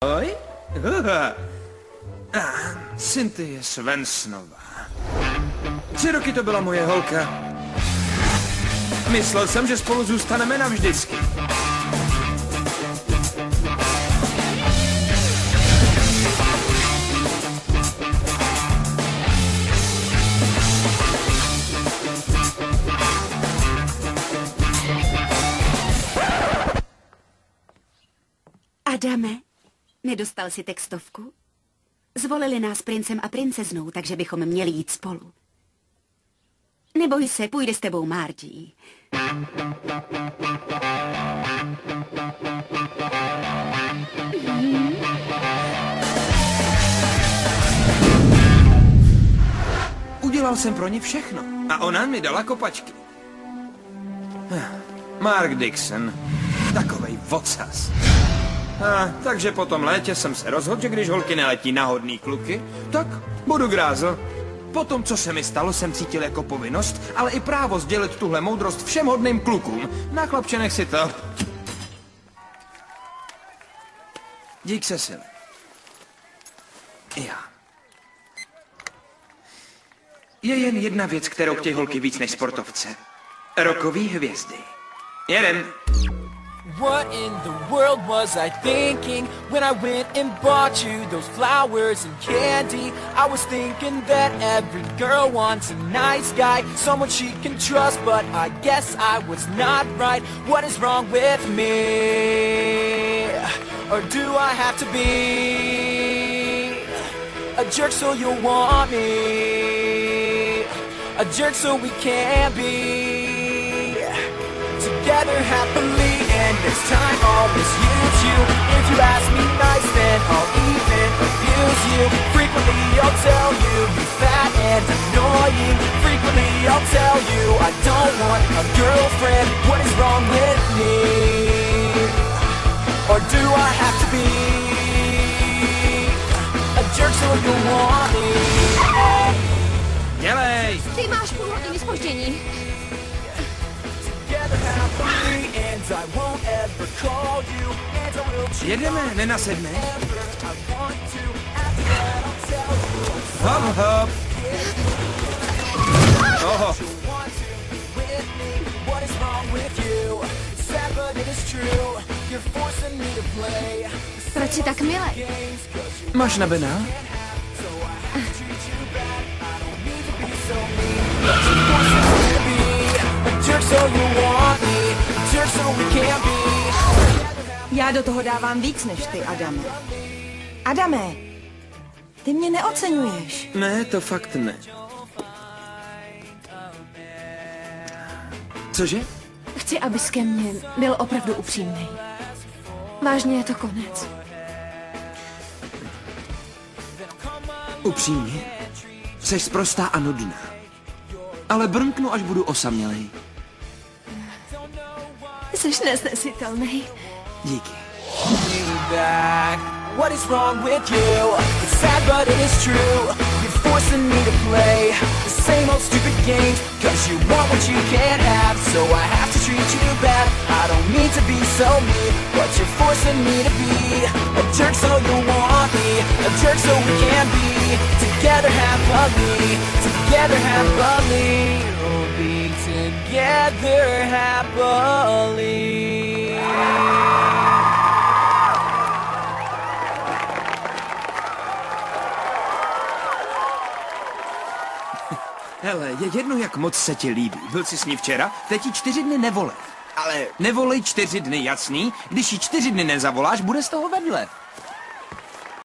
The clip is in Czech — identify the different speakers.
Speaker 1: Oj? Cynthia Svensonová. 3 roky to byla moje holka. Myslel jsem, že spolu zůstaneme navždycky.
Speaker 2: Adame, nedostal si textovku? Zvolili nás princem a princeznou, takže bychom měli jít spolu. Neboj se, půjde s tebou Margie.
Speaker 1: Udělal jsem pro ně všechno a ona mi dala kopačky. Mark Dixon, takovej vocas. Takže po tom létě jsem se rozhodl, že když holky neletí na hodný kluky, tak budu grázl. Po tom, co se mi stalo, jsem cítil jako povinnost, ale i právo sdělit tuhle moudrost všem hodným klukům. Na chlapče, nech si to. Dík, Cecily. Já. Je jen jedna věc, kterou chtějí holky víc než sportovce. Rockový hvězdy. Jeden.
Speaker 3: What in the world was I thinking when I went and bought you those flowers and candy? I was thinking that every girl wants a nice guy, someone she can trust, but I guess I was not right. What is wrong with me? Or do I have to be a jerk so you'll want me? A jerk so we can be together happily. And next time I'll misuse you. If you ask me nice, then I'll even abuse you. Frequently I'll tell you you're fat and annoying. Frequently I'll tell you I don't want a girlfriend. What is wrong with me? Or do I have to be a jerk so you want me?
Speaker 1: Dělej!
Speaker 4: Ty máš půl hodiny zpoždění.
Speaker 1: Jedeme, nenasedne. Hop, hop. Oho.
Speaker 4: Proč jsi tak milé?
Speaker 1: Máš na Bena?
Speaker 5: Já do toho dávám víc než ty, Adame. Adame, ty mě neoceňuješ.
Speaker 1: Ne, to fakt ne. Cože?
Speaker 4: Chci, abys ke mně byl opravdu upřímný. Vážně je to konec.
Speaker 1: Upřímně? Jseš sprostá a nudná. Ale brnknu, až budu osamělej.
Speaker 4: Jseš nesnesitelný.
Speaker 1: Díky.
Speaker 3: What is wrong with you? It's sad but it is true. You're forcing me to play the same old stupid games, cause you want what you can't have, so I have to treat you bad. I don't mean to be so mean, but you're forcing me to be a jerk so you want me, a jerk so we can be together happily, together happily. We'll be together happily.
Speaker 1: Hele, je jedno, jak moc se ti líbí. Byl jsi s ní včera, teď ti 4 dny nevolej. Ale nevolej 4 dny, jasný? Když jí 4 dny nezavoláš, bude z toho vedle.